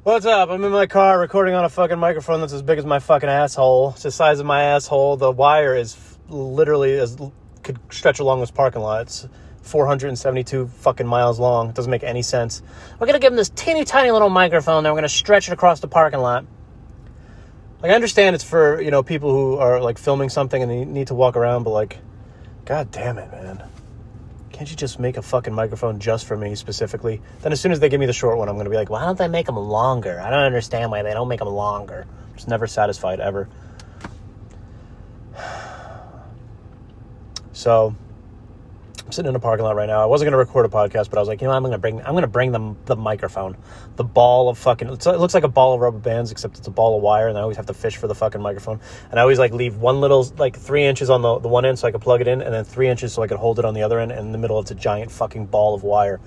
What's up? I'm in my car recording on a fucking microphone that's as big as my fucking asshole. It's the size of my asshole. The wire is literally could stretch along this parking lot. It's 472 fucking miles long. It doesn't make any sense. We're gonna give him this teeny tiny little microphone, then we're gonna stretch it across the parking lot. Like, I understand it's for, people who are like filming something and they need to walk around, but like, god damn it, man. Can't you just make a fucking microphone just for me specifically? Then as soon as they give me the short one, I'm going to be like, why don't they make them longer? I don't understand why they don't make them longer. I'm just never satisfied, ever. So, I'm sitting in a parking lot right now. I wasn't going to record a podcast, but I was like, I'm going to bring them the microphone. The ball of fucking, it looks like a ball of rubber bands, except it's a ball of wire, and I always have to fish for the fucking microphone. And I always leave one little, 3 inches on the one end so I could plug it in, and then 3 inches so I could hold it on the other end, and in the middle it's a giant fucking ball of wire.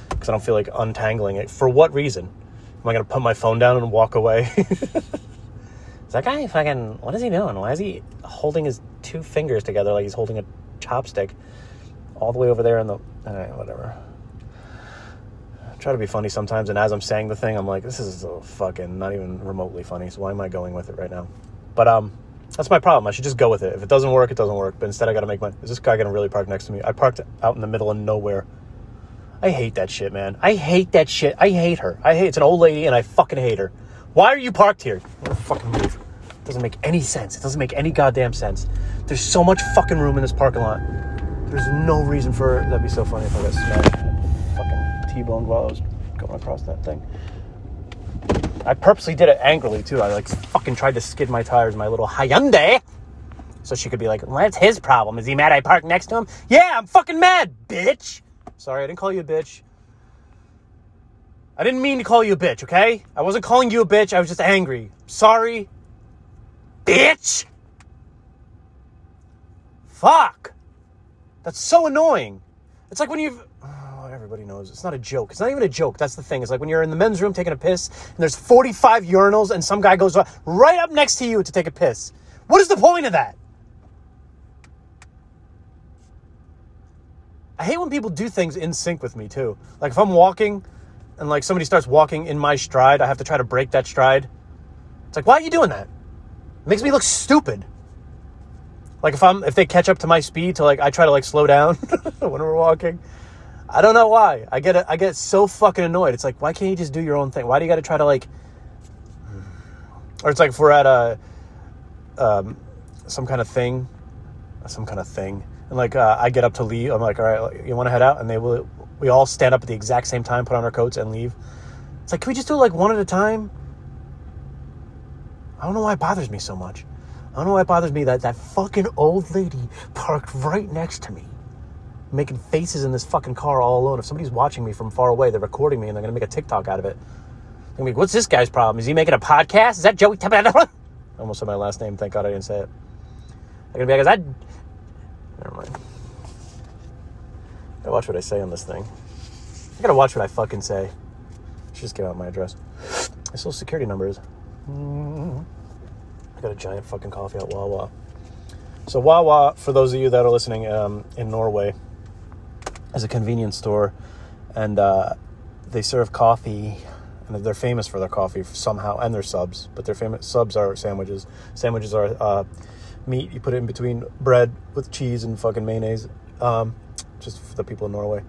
Because I don't feel like untangling it. For what reason? Am I going to put my phone down and walk away? Is that guy fucking, what is he doing? Why is he holding his two fingers together like he's holding a chopstick? All the way over there in the... whatever. I try to be funny sometimes, and as I'm saying the thing, I'm like, this is fucking not even remotely funny, so why am I going with it right now? But, that's my problem. I should just go with it. If it doesn't work, it doesn't work. But instead, I gotta make is this guy gonna really park next to me? I parked out in the middle of nowhere. I hate that shit, man. I hate that shit. I hate her. It's an old lady, and I fucking hate her. Why are you parked here? What a fucking move. It doesn't make any sense. It doesn't make any goddamn sense. There's so much fucking room in this parking lot. There's no reason for... That'd be so funny if I got smashed. Fucking T-boned while I was going across that thing. I purposely did it angrily, too. I, fucking tried to skid my tires in my little Hyundai. So she could be like, well, that's his problem. Is he mad I parked next to him? Yeah, I'm fucking mad, bitch. Sorry, I didn't call you a bitch. I didn't mean to call you a bitch, okay? I wasn't calling you a bitch. I was just angry. Sorry. Bitch. Fuck. That's so annoying. It's like when everybody knows. It's not a joke. It's not even a joke. That's the thing. It's like when you're in the men's room taking a piss, and there's 45 urinals, and some guy goes right up next to you to take a piss. What is the point of that? I hate when people do things in sync with me, too. Like, if I'm walking, and, somebody starts walking in my stride, I have to try to break that stride. It's like, why are you doing that? It makes me look stupid. Like, if they catch up to my speed to, I try to, slow down when we're walking. I don't know why. I get so fucking annoyed. It's like, why can't you just do your own thing? Why do you got to try to, or it's like if we're at some kind of thing, and, I get up to leave. I'm like, all right, you want to head out? And we all stand up at the exact same time, put on our coats, and leave. It's like, can we just do it, one at a time? I don't know why it bothers me so much. I don't know why it bothers me that fucking old lady parked right next to me, making faces in this fucking car all alone. If somebody's watching me from far away, they're recording me, and they're going to make a TikTok out of it. They're going to be, what's this guy's problem? Is he making a podcast? Is that Joey? I almost said my last name. Thank God I didn't say it. They're going to be like, is that... Never mind. I gotta watch what I say on this thing. I gotta watch what I fucking say. I should just give out my address. My social security number is... I got a giant fucking coffee at Wawa. So Wawa, for those of you that are listening, in Norway, is a convenience store, and they serve coffee, and they're famous for their coffee somehow, and their subs, but their famous subs are sandwiches. Sandwiches are meat, you put it in between bread with cheese and fucking mayonnaise, just for the people in Norway.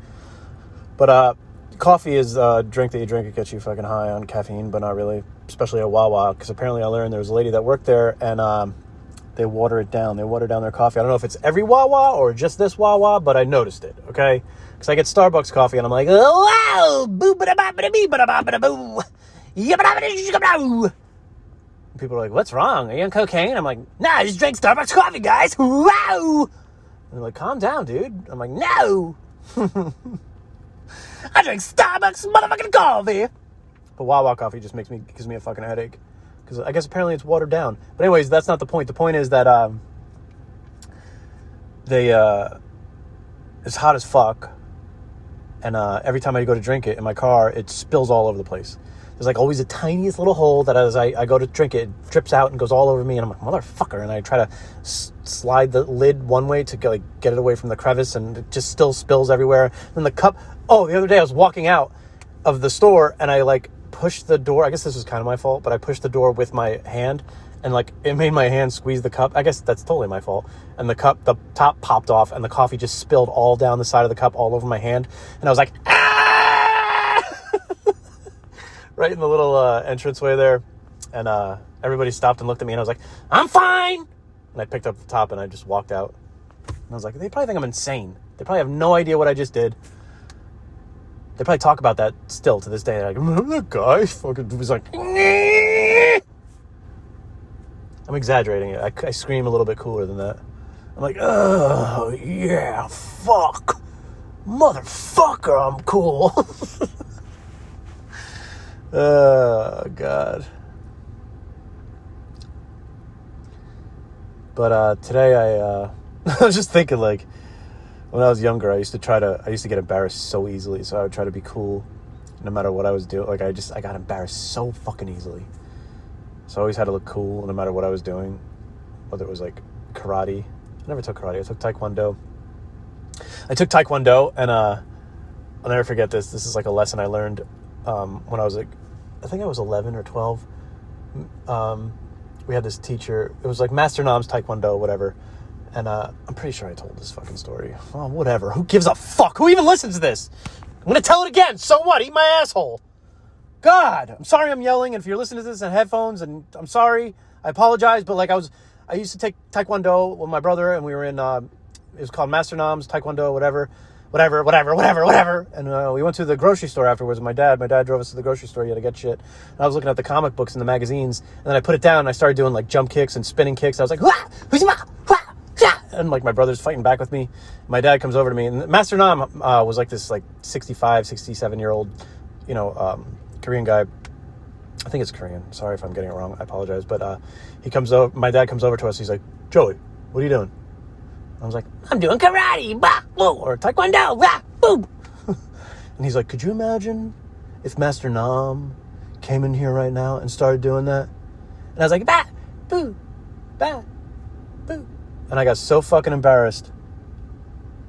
But coffee is a drink that you drink. It gets you fucking high on caffeine, but not really, especially at Wawa, because apparently I learned there was a lady that worked there, and they water it down. They water down their coffee. I don't know if it's every Wawa or just this Wawa, but I noticed it, okay? Because I get Starbucks coffee, and I'm like, oh, wow, boo-ba-da-ba-ba-da-bee-ba-da-ba-ba-da-boo, yabba-da-ba-da-bee-ba-da-boo. People are like, what's wrong? Are you on cocaine? I'm like, nah, I just drank Starbucks coffee, guys. Wow. And they're like, calm down, dude. I'm like, no. I drink Starbucks motherfucking coffee. But Wawa coffee just gives me a fucking headache. Because I guess apparently it's watered down. But anyways, that's not the point. The point is that it's hot as fuck. And every time I go to drink it in my car, it spills all over the place. There's always the tiniest little hole that as I go to drink it, it drips out and goes all over me. And I'm like, motherfucker. And I try to slide the lid one way to get it away from the crevice, and it just still spills everywhere. And the cup... Oh, the other day I was walking out of the store, and I pushed the door. I guess this was kind of my fault, but I pushed the door with my hand, and like it made my hand squeeze the cup. I guess that's totally my fault. And the top popped off, and the coffee just spilled all down the side of the cup, all over my hand. And I was like, ah! Right in the little entranceway there. And everybody stopped and looked at me, and I was like, I'm fine. And I picked up the top, and I just walked out. And I was like, they probably think I'm insane. They probably have no idea what I just did. They probably talk about that still to this day. They're like, remember that guy? Fucking was like, I'm exaggerating it. I scream a little bit cooler than that. I'm like, oh, yeah, fuck. Motherfucker, I'm cool. Oh, God. But today I was just thinking, like, when I was younger, I used to get embarrassed so easily, so I would try to be cool no matter what I was doing. Like, I got embarrassed so fucking easily. So I always had to look cool no matter what I was doing, whether it was, like, karate. I never took karate. I took taekwondo. And I'll never forget this. This is, like, a lesson I learned when I was, like, I think I was 11 or 12. We had this teacher. It was, like, Master Nam's Taekwondo, whatever. And I'm pretty sure I told this fucking story. Oh, whatever. Who gives a fuck? Who even listens to this? I'm going to tell it again. So what? Eat my asshole. God. I'm sorry I'm yelling. And if you're listening to this in headphones, and I'm sorry, I apologize. But like I used to take Taekwondo with my brother, and we were in, it was called Master Nam's Taekwondo, whatever. And we went to the grocery store afterwards with my dad. My dad drove us to the grocery store. He had to get shit. And I was looking at the comic books and the magazines. And then I put it down, and I started doing like jump kicks and spinning kicks. I was like, wah! And like my brother's fighting back with me. My dad comes over to me, and Master Nam was like this like 65, 67-year-old, Korean guy. I think it's Korean. Sorry if I'm getting it wrong. I apologize. But he comes over. My dad comes over to us. He's like, Joey, what are you doing? I was like, I'm doing karate, bah, woo, or taekwondo, bah, boom. And he's like, could you imagine if Master Nam came in here right now and started doing that? And I was like, bah, boo, bah, boo. And I got so fucking embarrassed.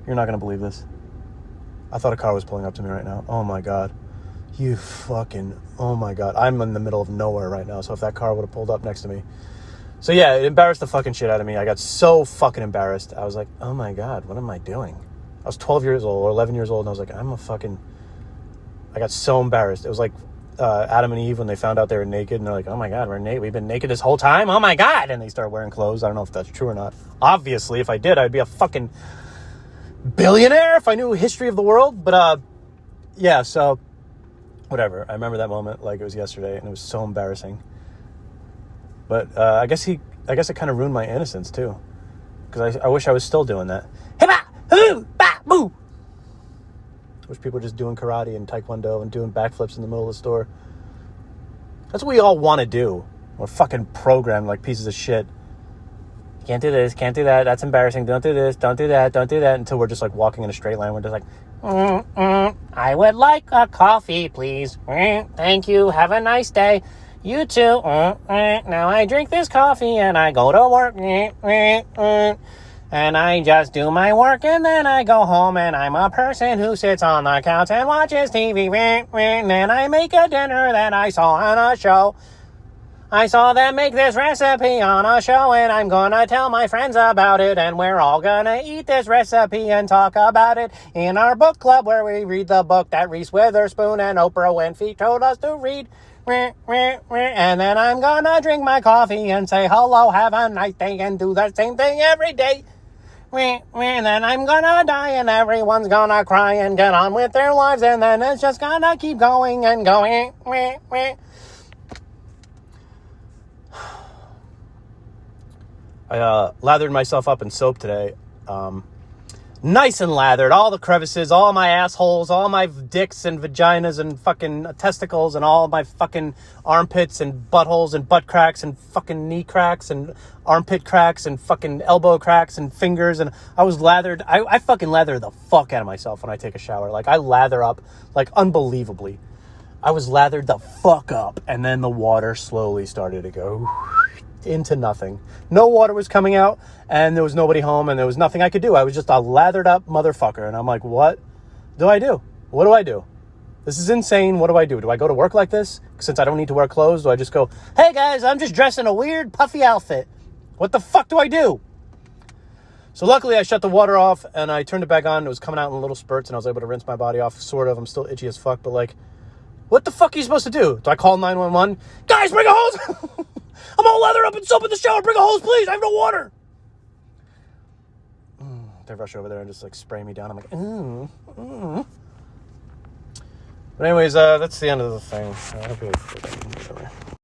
You're not going to believe this. I thought a car was pulling up to me right now. Oh, my God. Oh, my God. I'm in the middle of nowhere right now, so if that car would have pulled up next to me. So, yeah, it embarrassed the fucking shit out of me. I got so fucking embarrassed. I was like, oh, my God, what am I doing? I was 12 years old or 11 years old, and I was like, I got so embarrassed. It was like Adam and Eve when they found out they were naked, and they're like, oh, my God, we're naked. We've been naked this whole time? Oh, my God. And they started wearing clothes. I don't know if that's true or not. Obviously, if I did, I'd be a fucking billionaire if I knew history of the world. But, yeah, so whatever. I remember that moment like it was yesterday, and it was so embarrassing. But I guess it kind of ruined my innocence, too. Because I wish I was still doing that. Hey-ba! Hoo! Ba! Boo! I wish people were just doing karate and taekwondo and doing backflips in the middle of the store. That's what we all want to do. We're fucking programmed like pieces of shit. Can't do this, can't do that, that's embarrassing, don't do this, don't do that, until we're just like walking in a straight line. We're just like, I would like a coffee, please. Thank you, have a nice day. You too. Now I drink this coffee and I go to work. And I just do my work and then I go home and I'm a person who sits on the couch and watches TV. And then I make a dinner that I saw on a show. I saw them make this recipe on a show and I'm gonna tell my friends about it. And we're all gonna eat this recipe and talk about it in our book club where we read the book that Reese Witherspoon and Oprah Winfrey told us to read. And then I'm gonna drink my coffee and say hello, have a nice day, and do the same thing every day. And then I'm gonna die and everyone's gonna cry and get on with their lives, and then it's just gonna keep going and going. I lathered myself up in soap today. Nice and lathered, all the crevices, all my assholes, all my dicks and vaginas and fucking testicles and all my fucking armpits and buttholes and butt cracks and fucking knee cracks and armpit cracks and fucking elbow cracks and fingers. And I was lathered. I fucking lather the fuck out of myself when I take a shower. Like, I lather up, like, unbelievably. I was lathered the fuck up, and then the water slowly started to go into nothing. No water was coming out, and there was nobody home, and there was nothing I could do. I was just a lathered up motherfucker, and I'm like, what do I do? What do I do? This is insane. What do? Do I go to work like this? Since I don't need to wear clothes, do I just go, hey guys, I'm just dressed in a weird puffy outfit. What the fuck do I do? So luckily I shut the water off and I turned it back on. It was coming out in little spurts and I was able to rinse my body off, sort of. I'm still itchy as fuck, but like, what the fuck are you supposed to do? Do I call 911? Guys, bring a hose! I'm all leathered up and soap in the shower. Bring a hose, please. I have no water. They rush over there and just like spray me down. I'm like, But anyways, that's the end of the thing. I hope you